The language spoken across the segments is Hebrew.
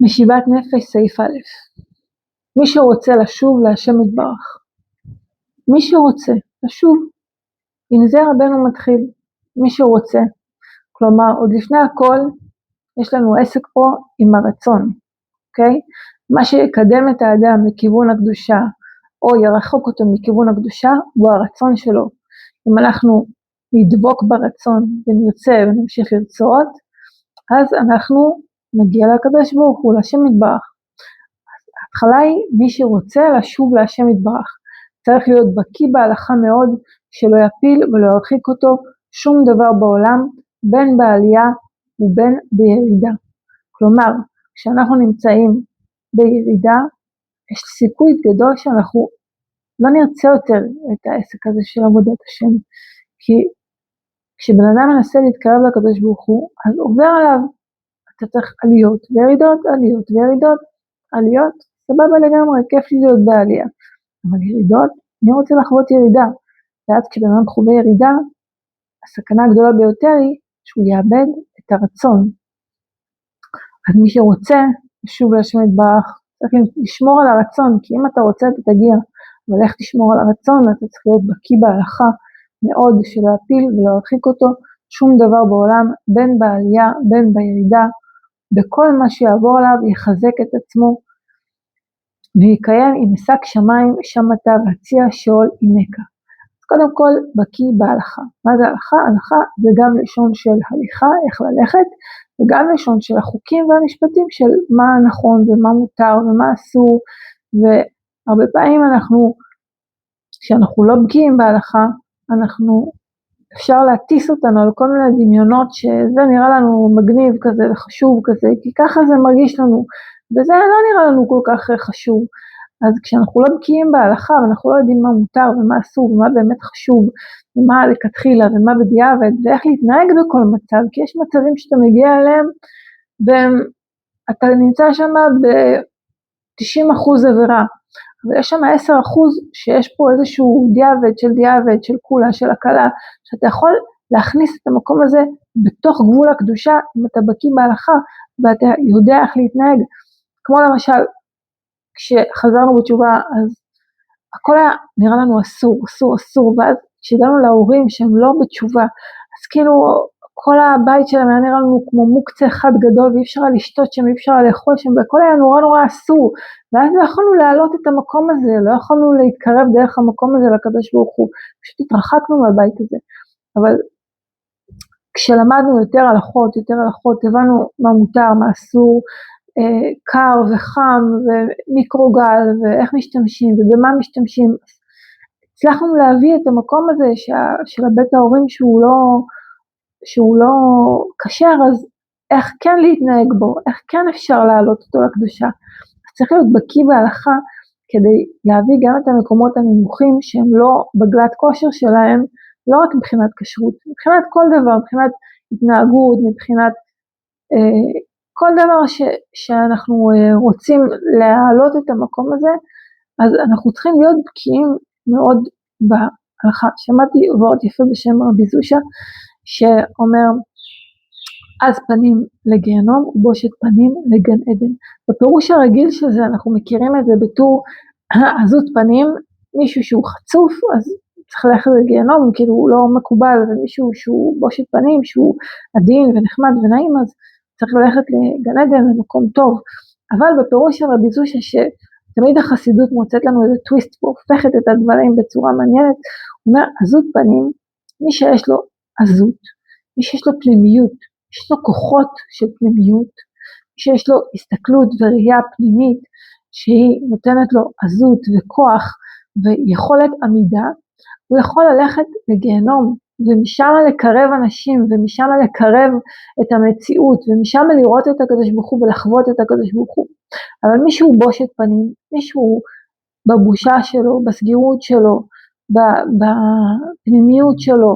משיבת נפש סעיף א'. מי שרוצה לשוב להשם יתברך, מי שרוצה לשוב, עם זה רבנו מתחיל, מי שרוצה, כלומר עוד לפני הכל יש לנו עסק פה עם הרצון, אוקיי? מה שיקדם את האדם לכיוון הקדושה או ירחוק אותו מכיוון הקדושה הוא הרצון שלו. אם אנחנו נדבוק ברצון ונרצה ונמשיך לרצות, אז אנחנו נגיע לקדוש ברוך הוא, להשם יתברך. ההתחלה היא מי שרוצה לשוב להשם יתברך, צריך להיות בקיא בהלכה מאוד, שלא יפיל ולא ירחיק אותו שום דבר בעולם, בין בעלייה ובין בירידה. כלומר, כשאנחנו נמצאים בירידה, יש סיכוי גדול שאנחנו לא נרצה יותר את העסק הזה של עבודת השם, כי כשבן אדם מנסה להתקרב לקדוש ברוך הוא, אז עובר עליו, אתה צריך עליות וירידות, עליות וירידות, עליות, סבבה לגמרי, כיף לי להיות בעלייה, אבל ירידות, אני רוצה לחוות ירידה, ואז כשבן אדם חווה ירידה, הסכנה הגדולה ביותר היא שהוא יאבד את הרצון. אז מי שרוצה לשוב להשם יתברך, צריך לשמור על הרצון, כי אם אתה רוצה אתה תגיע, אבל איך תשמור על הרצון? אתה צריך להיות בקיא בהלכה מאוד, שלא יפיל ולא ירחיק אותו שום דבר בעולם, בין בעלייה בין בירידה, בכל מה שיעבור עליו יחזק את עצמו ויקיים עם שק שמיים שמתה והציע שאול עינקה. קודם כל בקיא בהלכה. מה זה הלכה? הלכה זה גם לשון של הליכה, איך ללכת, וגם לשון של החוקים והמשפטים של מה נכון ומה מותר ומה אסור, והרבה פעמים כשאנחנו לא בקיאים בהלכה, אפשר להטיס אותנו על כל מיני דמיונות שזה נראה לנו מגניב כזה וחשוב כזה, כי ככה זה מרגיש לנו, וזה לא נראה לנו כל כך חשוב. אז כשאנחנו לא בקיאים בהלכה, ואנחנו לא יודעים מה מותר ומה אסור ומה באמת חשוב, ומה לכתחילה ומה בדיעבד, ואיך להתנהג בכל מצב, כי יש מצבים שאתה מגיע אליהם, ואתה נמצא שם ב-90% עבירה, אבל יש שם 10% שיש פה איזשהו דיעבד של כולה, של הקלה, שאתה יכול להכניס את המקום הזה בתוך גבול הקדושה, אם אתה בקיא בהלכה, ואתה יודע איך להתנהג, כמו למשל, כשחזרנו בתשובה, אז הכל היה נראה לנו אסור, ואז כשהגענו להורים שהם לא בתשובה, אז כאילו כל הבית שלהם היה נראה לנו כמו מוקצה אחד גדול, ואי אפשר לשתות שם, אי אפשר לאכול שם, והכל היה נורא אסור, ואז לא יכולנו להעלות את המקום הזה, לא יכולנו להתקרב דרך המקום הזה לקדוש ברוך הוא, פשוט התרחקנו מהבית הזה. אבל כשלמדנו יותר הלכות, הבנו מה מותר, מה אסור, קר וחם ומיקרוגל ואיך משתמשים ובמה משתמשים, הצלחנו להביא את המקום הזה של בית ההורים שהוא לא קשר, אז איך כן להתנהג בו, איך כן אפשר להעלות אותו לקדושה. אז צריך להיות בקיא בהלכה כדי להביא גם את המקומות הנמוכים שהם לא בגלת כושר שלהם, לא רק מבחינת כשרות, מבחינת כל דבר, מבחינת התנהגות, מבחינת כל דבר שאנחנו רוצים להעלות את המקום הזה, אז אנחנו צריכים להיות בקיאים מאוד בהלכה. שמעתי וורט יפה בשם רבי זושה, שאומר, אז פנים לגיהנום ובושת פנים לגן עדן. בפירוש הרגיל של זה, אנחנו מכירים את זה בתור עזות פנים, מישהו שהוא חצוף, אז צריך ללכת לגיהנום, כאילו הוא לא מקובל, ומישהו שהוא בושת פנים, שהוא עדין ונחמד ונעים, אז צריך ללכת לגן עדן, למקום טוב. אבל בפירוש של רבי זושה, שתמיד החסידות מוצאת לנו איזה טוויסט, והופכת את הדברים בצורה מעניינת, הוא אומר, עזות פנים, מי שיש לו עזות, מי שיש לו פנימיות, יש לו כוחות של פנימיות, מי שיש לו הסתכלות וראייה פנימית, שהיא נותנת לו עזות וכוח ויכולת עמידה, הוא יכול ללכת לגיהנום, ומשם לקרב אנשים, ומשם לקרב את המציאות, ומשם לראות את הקדוש ברוך הוא ולחוות את הקדוש ברוך הוא. אבל מישהו בושת פנים, מישהו בבושה שלו, בסגירות שלו, בפנימיות שלו,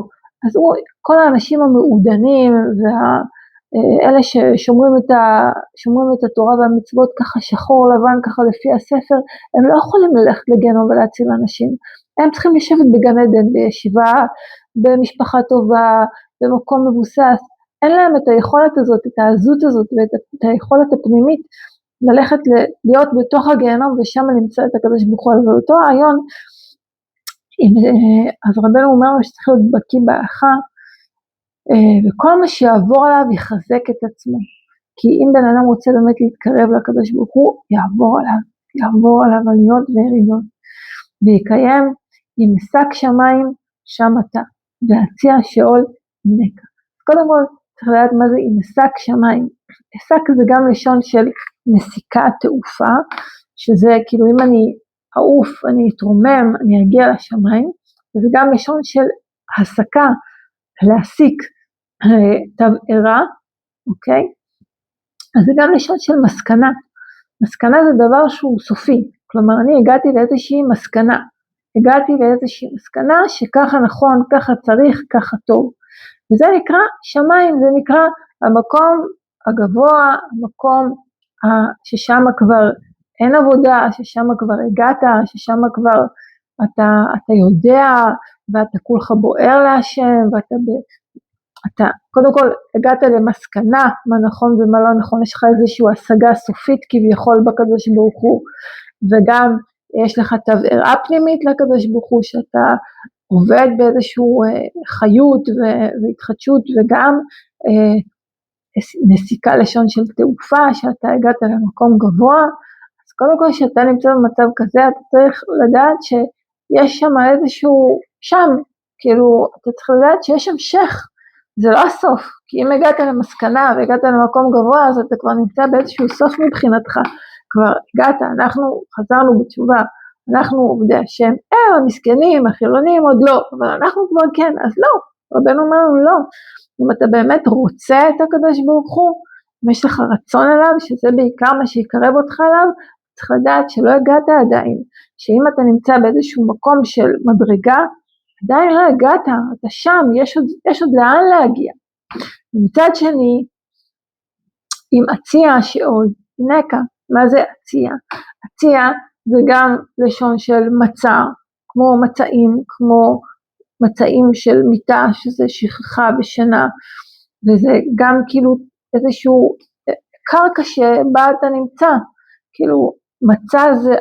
אז כל האנשים המעודנים, ואלה ששומרים את התורה והמצוות ככה שחור לבן, ככה לפי הספר, הם לא יכולים ללכת לגיהנום ולהציל אנשים, הם צריכים לשבת בגן עדן, בישיבה, במשפחה טובה, במקום מבוסס, אין להם את היכולת הזאת, את העזות הזאת ואת היכולת הפנימית ללכת להיות בתוך הגיהנום ושם נמצא את הקדוש ברוך הוא. אבל אותו רעיון, אז רבנו אומר שצריך להיות בקיא בהלכה, וכל מה שיעבור עליו יחזק את עצמו, כי אם בן אדם רוצה באמת להתקרב לקדוש ברוך הוא, יעבור עליו עליות וירידות, ויקיים אם שק שמיים שם אתה, והציע שאול נקע. קודם כל צריך לדעת מה זה אם שק שמיים. שק זה גם לשון של נסיקה, תעופה, שזה כאילו אם אני אעוף, אני אתרומם, אני אגיע לשמיים, וזה גם לשון של הסקה, להסיק תבערה, אוקיי? אז זה גם לשון של מסקנה. מסקנה זה דבר שהוא סופי, כלומר אני הגעתי לאיזושהי מסקנה, שככה נכון, ככה צריך, ככה טוב, וזה נקרא שמיים, זה נקרא המקום הגבוה, המקום ששם כבר אין עבודה, ששם כבר הגעת, ששם כבר אתה יודע, ואתה כולך בוער להשם, אתה קודם כל הגעת למסקנה מה נכון ומה לא נכון, יש לך איזושהי השגה סופית כביכול בקדוש ברוך הוא, וגם יש לך תבערה פנימית לקדוש ברוך הוא, שאתה עובד באיזושהי חיות והתחדשות, וגם נסיקה לשון של תעופה, שאתה הגעת למקום גבוה. אז קודם כל שאתה נמצא במצב כזה, אתה צריך לדעת שיש שם איזשהו, כאילו אתה צריך לדעת שיש שם שך, זה לא הסוף, כי אם הגעת למסקנה והגעת למקום גבוה, אז אתה כבר נמצא באיזשהו סוף מבחינתך, כבר הגעת, אנחנו חזרנו בתשובה, אנחנו עובדי השם, המסכנים, החילונים עוד לא, אבל אנחנו כבר כן, אז לא, רבנו אמרנו לא, אם אתה באמת רוצה את הקדוש ברוך הוא, אם יש לך רצון עליו, שזה בעיקר מה שיקרב אותך עליו, צריך לדעת שלא הגעת עדיין, שאם אתה נמצא באיזשהו מקום של מדרגה, עדיין לא הגעת, אתה שם, יש עוד לאן להגיע. מצד שני, אם הציע שאול, נקע, מה זה הציע? הציע זה גם לשון של מצע, כמו מצעים של מיטה, שזה שכחה ושינה, וזה גם כאילו איזשהו קרקע שבה אתה נמצא, כאילו מצע זה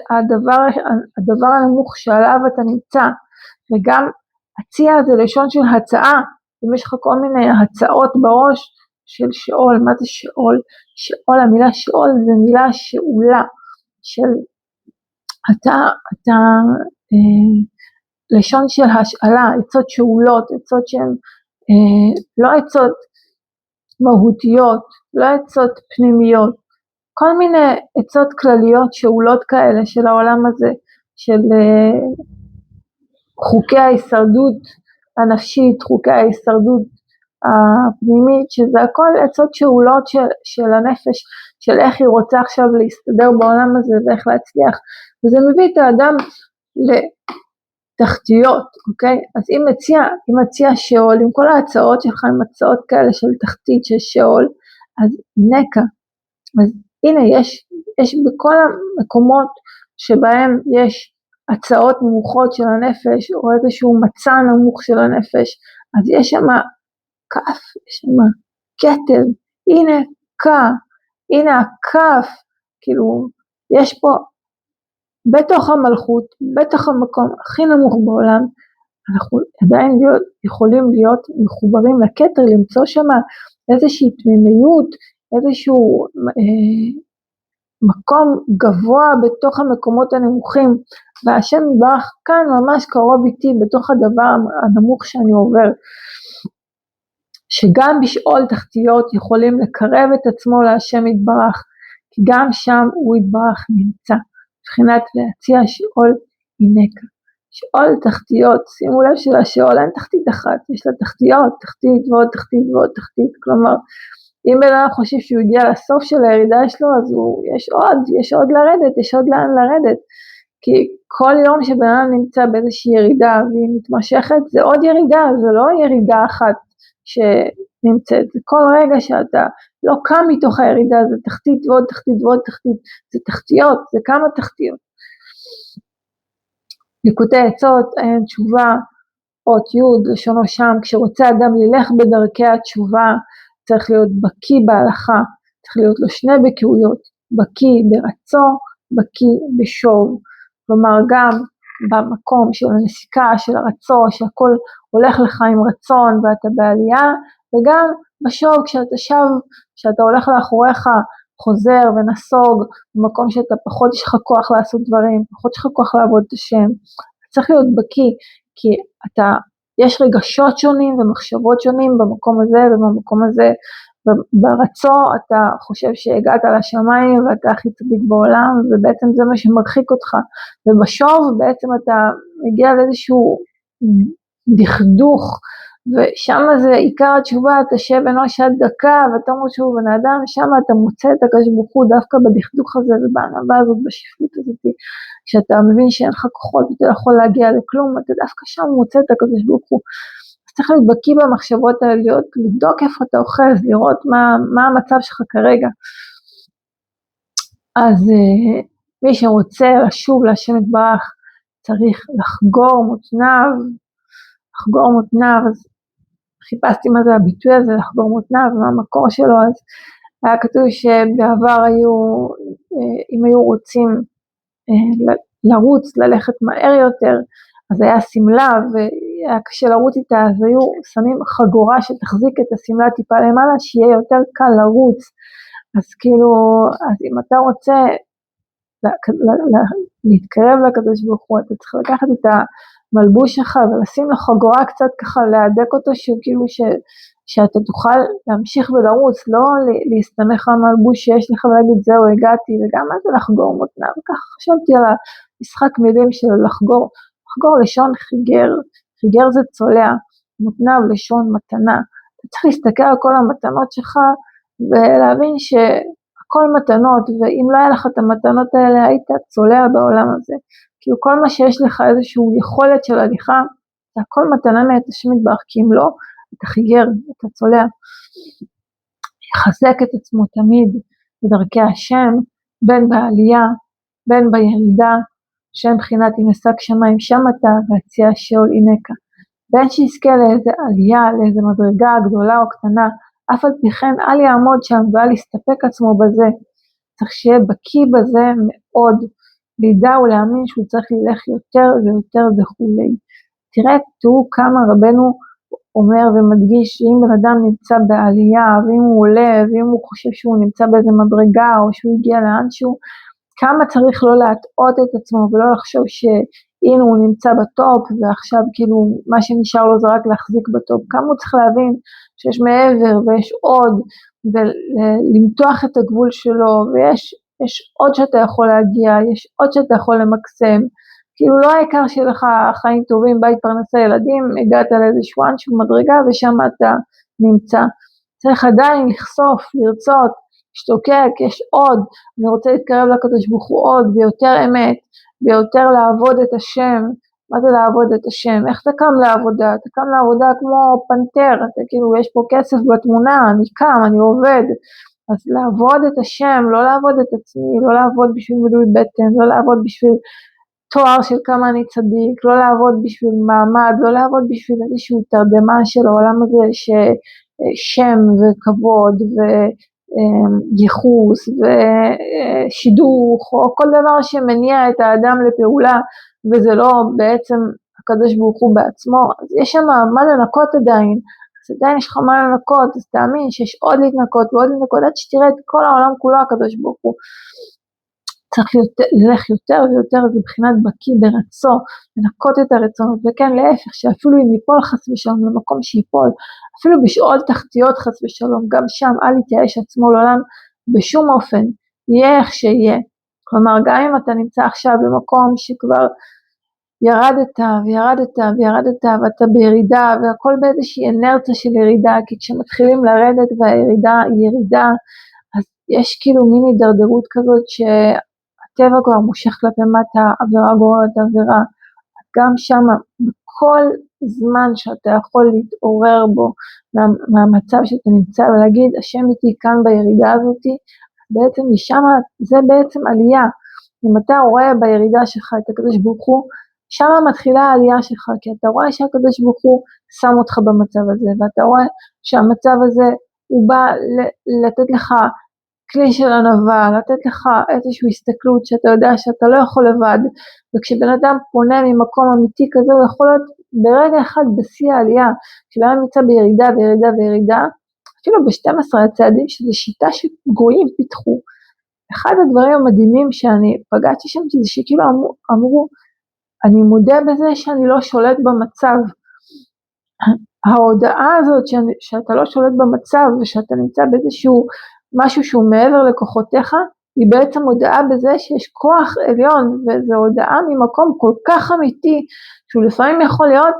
הדבר הנמוך שעליו אתה נמצא, וגם הציע זה לשון של הצעה, אם יש לך כל מיני הצעות בראש של שאול, מה זה שאול? שאול, המילה שאול זה מילה שאולה, של אתה לשון של השאלה, עצות שאולות, עצות שהן לא עצות מהותיות, לא עצות פנימיות, כל מיני עצות כלליות שאולות כאלה של העולם הזה, של חוקי ההישרדות הנפשית, חוקי ההישרדות הפנימית, שזה הכל עצות שאולות של הנפש, של איך היא רוצה עכשיו להסתדר בעולם הזה ואיך להצליח, וזה מביא את האדם לתחתיות, אוקיי? אז אם מציע שאול, עם כל ההצעות שלך, עם הצעות כאלה של תחתית של שאול, אז נקע, אז הנה יש בכל המקומות שבהם יש הצעות נמוכות של הנפש, או איזשהו מצע נמוך של הנפש, אז יש שם כף, יש שם כתב, הנה הנה הכף, כאילו יש פה בתוך המלכות, בתוך המקום הכי נמוך בעולם, אנחנו עדיין יכולים להיות מחוברים לכתר, למצוא שם איזושהי פנימיות, איזשהו מקום גבוה בתוך המקומות הנמוכים, והשם יתברך כאן ממש קרוב איתי בתוך הדבר הנמוך שאני עובר, שגם בשאול תחתיות יכולים לקרב את עצמו להשם יתברך, כי גם שם הוא יתברך נמצא, מבחינת להציע שאול נקע. שאול תחתיות, שימו לב שלשאול אין תחתית אחת, יש לה תחתיות, תחתית ועוד תחתית ועוד תחתית, כלומר אם בן אדם חושב שהוא הגיע לסוף של הירידה שלו, אז יש עוד לרדת, יש עוד לאן לרדת, כי כל יום שבן אדם נמצא באיזושהי ירידה והיא מתמשכת, זה עוד ירידה, זה לא ירידה אחת שנמצאת, זה כל רגע שאתה לא קם מתוך הירידה, זה תחתית ועוד תחתית ועוד תחתית, זה תחתיות, זה כמה תחתיות. ליקוטי עצות, אין תשובה, אות י' לשונו שם, כשרוצה אדם ללך בדרכי התשובה, צריך להיות בקיא בהלכה, צריך להיות לו שני בקיאויות, בקיא ברצו, בקיא בשוב, כלומר גם במקום של הנסיקה, של הרצו, שהכל הולך לך עם רצון ואתה בעלייה, וגם בשוב כשאתה שב, כשאתה הולך לאחוריך, חוזר ונסוג, במקום שאתה פחות יש לך כוח לעשות דברים, פחות יש לך כוח לעבוד את השם, צריך להיות בקיא, כי יש רגשות שונים ומחשבות שונים במקום הזה ובמקום הזה, ברצו אתה חושב שהגעת לשמיים ואתה הכי צדיק בעולם, ובעצם זה מה שמרחיק אותך, ובשוב בעצם אתה מגיע לאיזשהו דכדוך, ושם זה עיקר התשובה, אתה שב אנוש עד דקה, ואתה אומר שהוא בן אדם, שם אתה מוצא את הקדוש ברוך הוא דווקא בדכדוך הזה, ובענווה הזאת, בשפלות הזאת, שאתה מבין שאין לך כוחות, ואתה לא יכול להגיע לכלום, אתה דווקא שם מוצא את הקדוש ברוך הוא. אז צריך להיות בקיא במחשבות העליות, לבדוק איפה אתה אוחז, לראות מה המצב שלך כרגע. אז מי שרוצה לשוב להשם יתברך, צריך לחגור מותניו, אז חיפשתי מה זה הביטוי הזה, לחגור מותניו, מה המקור שלו, אז היה כתוב שבעבר אם היו רוצים לרוץ, ללכת מהר יותר, אז היה סמלה והיה קשה לרוץ איתה, אז היו שמים חגורה שתחזיק את הסמלה טיפה למעלה, שיהיה יותר קל לרוץ, אז כאילו, אז אם אתה רוצה להתקרב לקדוש ברוך הוא, אתה צריך לקחת את המלבוש שלך ולשים לו חגורה קצת ככה, להדק אותו שהוא כאילו שאתה תוכל להמשיך ולרוץ, לא להסתמך על המלבוש שיש לך ולהגיד זהו הגעתי, וגם מה זה לחגור מותניו, וככה חשבתי על המשחק מילים של לחגור לשון חיגר זה צולע, מותניו לשון מתנה, אתה צריך להסתכל על כל המתנות שלך ולהבין הכל מתנות, ואם לא היה לך את המתנות האלה, היית צולע בעולם הזה. כאילו כל מה שיש לך איזושהי יכולת של הליכה, זה הכל מתנה מאת השם יתברך, כי אם לא, אתה חיגר, אתה צולע. יחזק את עצמו תמיד בדרכי השם, בין בעלייה, בין בירידה, שם בחינת אם אשק שמיים שם אתה, והציע שאול הינקה. בין שיזכה לאיזה עלייה, לאיזה מדרגה גדולה או קטנה, אף על פי כן אל יעמוד שם ואל יסתפק עצמו בזה, צריך שיהיה בקיא בזה מאוד, לידע ולהאמין שהוא צריך ללך יותר ויותר וכולי. תראו כמה רבנו אומר ומדגיש שאם בן אדם נמצא בעלייה, ואם הוא עולה, ואם הוא חושב שהוא נמצא באיזה מדרגה, או שהוא הגיע לאנשהו, כמה צריך לא להטעות את עצמו, ולא לחשוב שהנה הוא נמצא בטופ, ועכשיו כאילו מה שנשאר לו זה רק להחזיק בטופ, כמה הוא צריך להבין שיש מעבר ויש עוד, ולמתוח את הגבול שלו, ויש עוד שאתה יכול להגיע, יש עוד שאתה יכול למקסם, כאילו לא העיקר שיהיה לך חיים טובים, בית פרנסה ילדים, הגעת לאיזשהו אנשהו מדרגה, ושם אתה נמצא, צריך עדיין לחשוף, לרצות, שתוקק, יש עוד, אני רוצה להתקרב לקדוש ברוך הוא עוד, ביותר אמת, ביותר לעבוד את השם. מה זה לעבוד את השם? איך אתה קם לעבודה? אתה קם לעבודה כמו פנתר, אתה כאילו יש פה כסף בתמונה, אני קם, אני עובד, אז לעבוד את השם, לא לעבוד את עצמי, לא לעבוד בשביל מילוי בטן, לא לעבוד בשביל תואר של כמה אני צדיק, לא לעבוד בשביל מעמד, לא לעבוד בשביל איזושהי תרדמה של העולם הזה, ששם וכבוד וייחוס ושידוך, או כל דבר שמניע את האדם לפעולה, וזה לא בעצם הקדוש ברוך הוא בעצמו, אז יש שם מה לנקות עדיין, אז עדיין יש לך מה לנקות, אז תאמין שיש עוד להתנקות ועוד להתנקות, עד שתראה את כל העולם כולו הקדוש ברוך הוא, צריך ללך יותר ויותר, זה בחינת בקיא ברצו, לנקות את הרצונות, וכן להפך, שאפילו אם ייפול חס ושלום למקום שיפול, אפילו בשאול תחתיות חס ושלום, גם שם אל יתייאש עצמו לעולם בשום אופן, יהיה איך שיהיה, כלומר גם אם אתה נמצא עכשיו במקום שכבר ירדת ואתה בירידה, והכל באיזושהי אנרציה של ירידה, כי כשמתחילים לרדת והירידה היא ירידה, אז יש כאילו מיני דרדרות כזאת שהטבע כבר מושך כלפי מטה, עבירה גוררת עבירה, גם שם בכל זמן שאתה יכול להתעורר בו מהמצב שאתה נמצא ולהגיד השם איתי כאן בירידה הזאת, בעצם משם זה בעצם עלייה, אם אתה רואה בירידה שלך את הקדוש ברוך הוא, שם מתחילה העלייה שלך, כי אתה רואה שהקדוש ברוך הוא שם אותך במצב הזה, ואתה רואה שהמצב הזה הוא בא לתת לך כלי של ענווה, לתת לך איזושהי הסתכלות שאתה יודע שאתה לא יכול לבד, וכשבן אדם פונה ממקום אמיתי כזה, הוא יכול להיות ברגע אחד בשיא העלייה, כשבן אדם נמצא בירידה וירידה וירידה, אפילו ב-12 הצעדים, שזו שיטה שגויים פיתחו. אחד הדברים המדהימים שאני פגשתי שם, זה שכאילו אמרו, אני מודה בזה שאני לא שולט במצב. ההודעה הזאת שאתה לא שולט במצב, ושאתה נמצא באיזשהו משהו שהוא מעבר לכוחותיך, היא בעצם הודעה בזה שיש כוח עליון, וזו הודעה ממקום כל כך אמיתי, שהוא לפעמים יכול להיות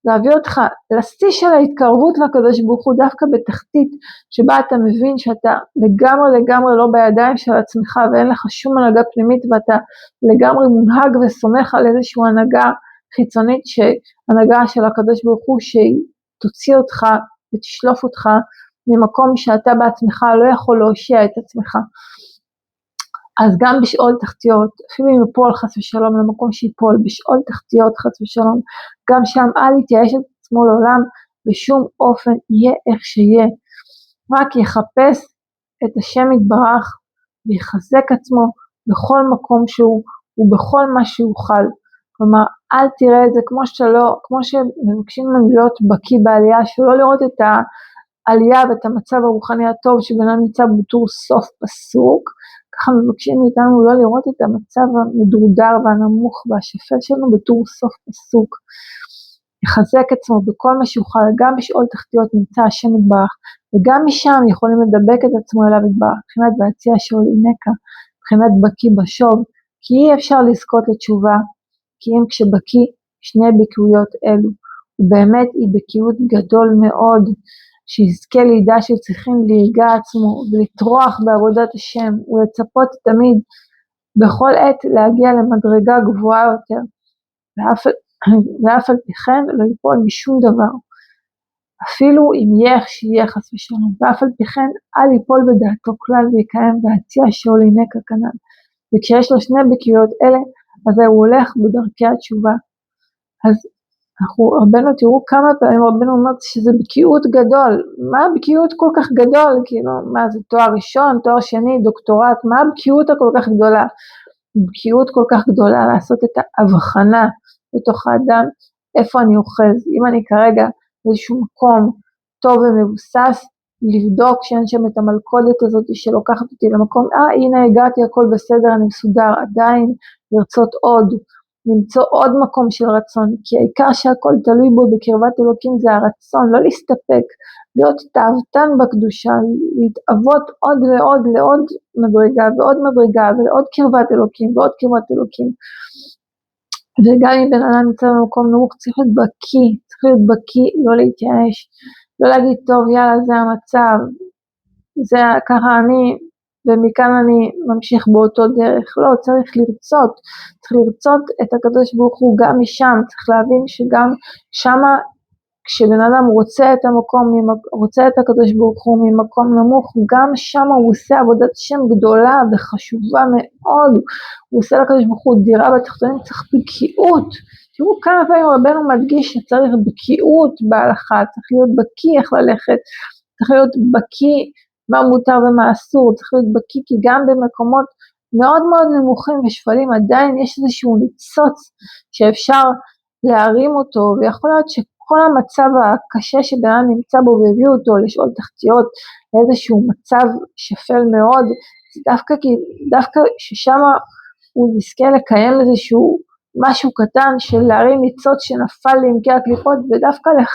להביא אותך לשיא של ההתקרבות לקדוש ברוך הוא, דווקא בתחתית, שבה אתה מבין שאתה לגמרי לא בידיים של עצמך, ואין לך שום הנהגה פנימית, ואתה לגמרי מונהג וסומך על איזושהי הנהגה חיצונית, שהנהגה של הקדוש ברוך הוא, שהיא תוציא אותך ותשלוף אותך, ממקום שאתה בעצמך לא יכול להושיע את עצמך. אז גם בשאול תחתיות, אפילו אם יפול חס ושלום למקום שיפול, בשאול תחתיות חס ושלום, גם שם אל יתייאש את עצמו לעולם, בשום אופן יהיה איך שיהיה, רק יחפש את השם יתברך, ויחזק עצמו בכל מקום שהוא, ובכל מה שיוכל. כלומר, אל תראה את זה כמו שמבקשים לנו להיות בקיא בעלייה, שלא לראות את העלייה ואת המצב הרוחני הטוב שבינם נמצא בטור סוף פסוק, ככה מבקשים מאיתנו לא לראות את המצב המדורדר והנמוך והשפל שלנו בטור סוף פסוק. יחזק עצמו בכל מה שיוכל, גם בשאול תחתיות נמצא השם יתברך, וגם משם יכולים לדבק את עצמו אליו יתברך, מבחינת והציע שאול אינקה, מבחינת בקיא בשוב, כי אי אפשר לזכות לתשובה, כי אם כשבקיא שני בקיאויות אלו, ובאמת היא בקיאות גדול מאוד, שיזכה לידע שצריכים להיגע עצמו ולטרוח בעבודת השם ולצפות תמיד בכל עת להגיע למדרגה גבוהה יותר, ואף על פי כן לא ייפול משום דבר, אפילו אם יהיה איך שיהיה חס ושלום, ואף על פי כן אל ייפול בדעתו כלל ויקיים והציע שאול אינקה כנ"ל, וכשיש לו שני בקיאות אלה, אז הוא הולך בדרכי התשובה. אז רבנו תראו כמה פעמים רבנו אומר שזה בקיאות גדול, מה הבקיאות כל כך גדול, כאילו מה זה תואר ראשון, תואר שני, דוקטורט, מה הבקיאות הכל כך גדולה, בקיאות כל כך גדולה לעשות את ההבחנה בתוך האדם, איפה אני אוחז, אם אני כרגע באיזשהו מקום טוב ומבוסס, לבדוק שאין שם את המלכודת הזאת שלוקחת אותי למקום, הנה הגעתי הכל בסדר, אני מסודר, עדיין לרצות עוד, למצוא עוד מקום של רצון, כי העיקר שהכל תלוי בו בקרבת אלוקים זה הרצון, לא להסתפק, להיות תאוותן בקדושה, להתאבות עוד לעוד מדרגה ועוד מדרגה ועוד קרבת אלוקים ועוד קרבת אלוקים. וגם אם בן אדם נמצא במקום נמוך, צריך להיות בקיא, לא להתייאש, לא להגיד טוב יאללה זה המצב, זה ככה אני, ומכאן אני ממשיך באותו דרך, לא, צריך לרצות את הקדוש ברוך הוא גם משם, צריך להבין שגם שמה, כשבן אדם רוצה את המקום, רוצה את הקדוש ברוך הוא ממקום נמוך, גם שם הוא עושה עבודת שם גדולה וחשובה מאוד, הוא עושה לקדוש ברוך הוא דירה בתחתונים, צריך בקיאות, תראו כמה פעמים רבנו מדגיש שצריך בקיאות בהלכה, צריך להיות בקיא איך ללכת, צריך להיות בקיא מה מותר ומה אסור, צריך להיות בקיא כי גם במקומות מאוד מאוד נמוכים ושפלים עדיין יש איזשהו ניצוץ שאפשר להרים אותו, ויכול להיות שכל המצב הקשה שבן נמצא בו והביאו אותו לשאול תחתיות לאיזשהו מצב שפל מאוד, דווקא ששם הוא נזכה לקיים איזשהו משהו קטן של להרים ניצוץ שנפל לעמקי הקליפות, ודווקא לך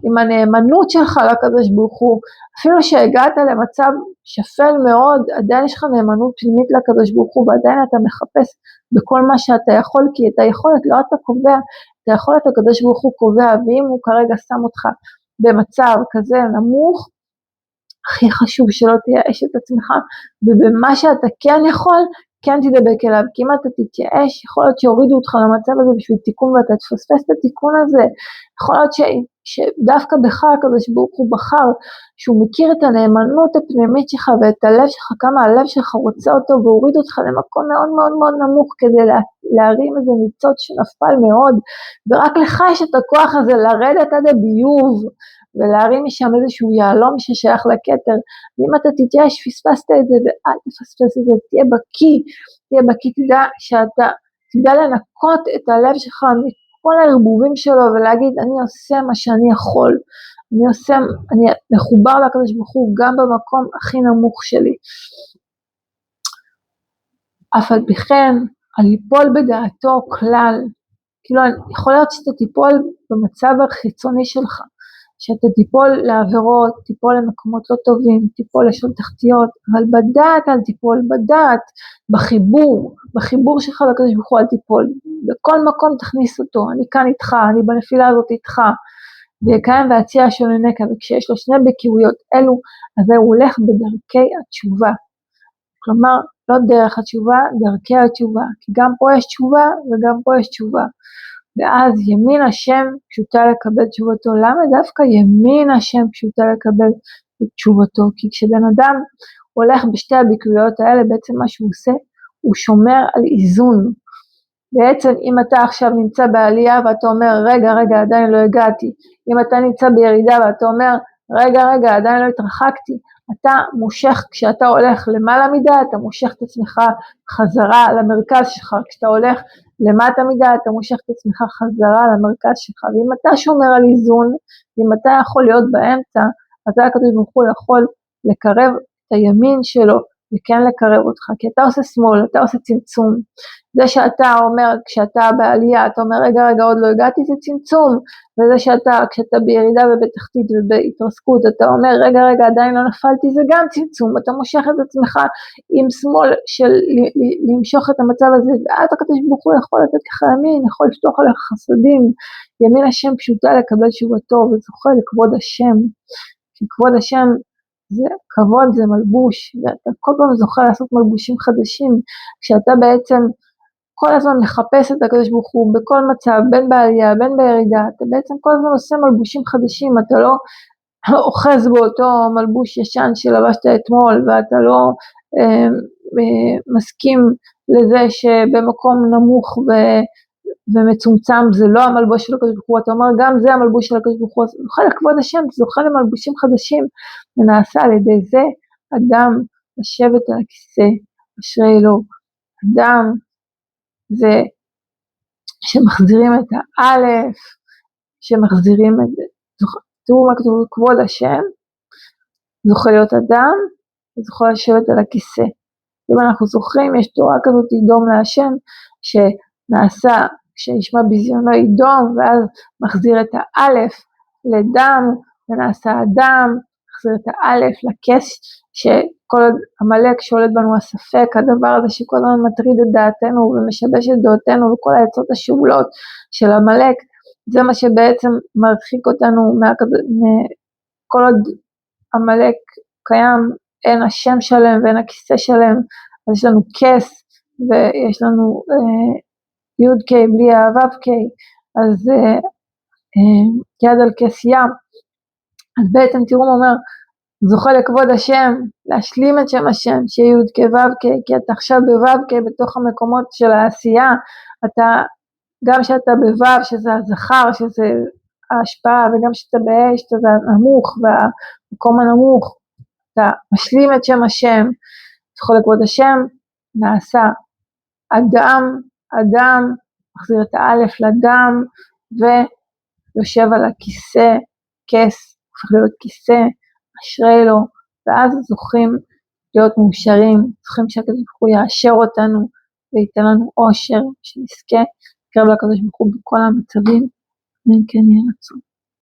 עם הנאמנות שלך לקדוש ברוך הוא, אפילו שהגעת למצב שפל מאוד, עדיין יש לך נאמנות פנימית לקדוש ברוך הוא, ועדיין אתה מחפש בכל מה שאתה יכול, כי את היכולת לא אתה קובע, את היכולת הקדוש ברוך הוא קובע, ואם הוא כרגע שם אותך במצב כזה נמוך, הכי חשוב שלא תייאש את עצמך, ובמה שאתה כן יכול, כן תדבק אליו, כי אם אתה תתייאש, יכול להיות שהורידו אותך למצב הזה בשביל תיקון, ואתה תפספס את התיקון הזה, יכול להיות שדווקא בך הקדוש ברוך הוא בחר, שהוא מכיר את הנאמנות הפנימית שלך, ואת הלב שלך, כמה הלב שלך רוצה אותו, והוריד אותך למקום מאוד מאוד מאוד נמוך, כדי להרים איזה ניצוץ שנפל מאוד, ורק לך יש את הכוח הזה לרדת עד הביוב, ולהרים משם איזשהו יהלום ששייך לכתר, ואם אתה תתייאש, פספסת את זה, ואל תפספס את זה, תהיה בקיא, תדע לנקות את הלב שלך מכל הערבובים שלו, ולהגיד, אני עושה מה שאני יכול, אני מחובר לקדוש ברוך הוא גם במקום הכי נמוך שלי. אף על פי כן, על ליפול בדעתו כלל, כאילו יכול להיות שאתה תיפול במצב החיצוני שלך, שאתה תיפול לעבירות, תיפול למקומות לא טובים, תיפול לשון תחתיות, אבל בדעת אל תיפול, בדעת, בחיבור שלך לקדוש ברוך הוא אל תיפול, בכל מקום תכניס אותו, אני כאן איתך, אני בנפילה הזאת איתך, ויקיים והציע שולנקה, וכשיש לו שני בקיאויות אלו, אז הוא הולך בדרכי התשובה, כלומר לא דרך התשובה, דרכי התשובה, כי גם פה יש תשובה וגם פה יש תשובה, ואז ימין השם פשוטה לקבל תשובתו. למה דווקא ימין השם פשוטה לקבל תשובתו? כי כשבן אדם הולך בשתי הביקויות האלה, בעצם מה שהוא עושה, הוא שומר על איזון. בעצם אם אתה עכשיו נמצא בעלייה ואתה אומר, רגע, עדיין לא הגעתי. אם אתה נמצא בירידה ואתה אומר, רגע, עדיין לא התרחקתי. אתה מושך, כשאתה הולך למעלה מדי, אתה מושך את עצמך חזרה למרכז שלך. כשאתה הולך למטה מדי, אתה מושך את עצמך חזרה למרכז שלך. ואם אתה שומר על איזון, אם אתה יכול להיות באמצע, אז הקדוש ברוך הוא יכול לקרב את הימין שלו, וכן לקרב אותך, כי אתה עושה שמאל, אתה עושה צמצום. זה שאתה אומר, כשאתה בעלייה, אתה אומר, רגע, עוד לא הגעתי, זה צמצום. וזה כשאתה בירידה ובתחתית ובהתרסקות, אתה אומר, רגע, עדיין לא נפלתי, זה גם צמצום. אתה מושך את עצמך עם שמאל של למשוך את המצב הזה, ואז הקדוש ברוך הוא יכול לתת לך ימין, יכול לפתוח עליך חסדים. ימין השם פשוטה לקבל תשובתו, וזוכה לכבוד השם. כי כבוד השם, זה כבוד, זה מלבוש, ואתה כל פעם זוכה לעשות מלבושים חדשים, כשאתה בעצם כל הזמן מחפש את הקדוש ברוך הוא בכל מצב, בין בעלייה, בין בירידה, אתה בעצם כל הזמן עושה מלבושים חדשים, אתה לא אוחז באותו מלבוש ישן שלבשת אתמול, ואתה לא מסכים לזה שבמקום נמוך ומצומצם זה לא המלבוש של הקדוש ברוך הוא, אתה אומר גם זה המלבוש של הקדוש ברוך הוא, זוכה לכבוד השם, זוכה למלבושים חדשים, ונעשה על ידי זה אדם לשבת על הכיסא, אשרי לו, אדם זה שמחזירים את האלף, שמחזירים את זה, תראו מה כתוב כבוד השם, זוכה להיות אדם, זוכה לשבת על הכיסא. אם אנחנו זוכרים, יש תורה כזאת ידום להשם, שנעשה, כשישמע בזיונו ידום, ואז מחזיר את האלף לדם, ונעשה אדם, מחזיר את האלף לכס, שכל המלאק שולט בנו הספק, הדבר הזה שכל הזמן מטריד את דעתנו, ומשבש את דעותינו, וכל העצות השאולות של המלאק, זה מה שבעצם מרחיק אותנו, כל עוד המלאק קיים, אין השם שלם ואין הכיסא שלם, אז יש לנו כס, ויש לנו יוד קי בלי אהבב קי, אז יד על כס ים, אז בעצם תראו מה אומר, זוכה לכבוד השם, להשלים את שם השם, שיהיה יוד קי וו קי, כי אתה עכשיו בוו קי, בתוך המקומות של העשייה, אתה, גם שאתה בוו, שזה הזכר, שזה ההשפעה, וגם שאתה באש, שזה הנמוך, והמקום הנמוך, אתה משלים את שם השם, זוכה לכבוד השם, נעשה אדם, מחזיר את האלף לדם, ויושב על הכיסא, כס, הופך להיות כיסא, אשרי לו, ואז זוכים להיות מאושרים, זוכים שהקדוש ברוך הוא יאשר אותנו, וייתן לנו אושר, שנזכה, קרב לקדוש ברוך הוא בכל המצבים, כן יהיה רצון.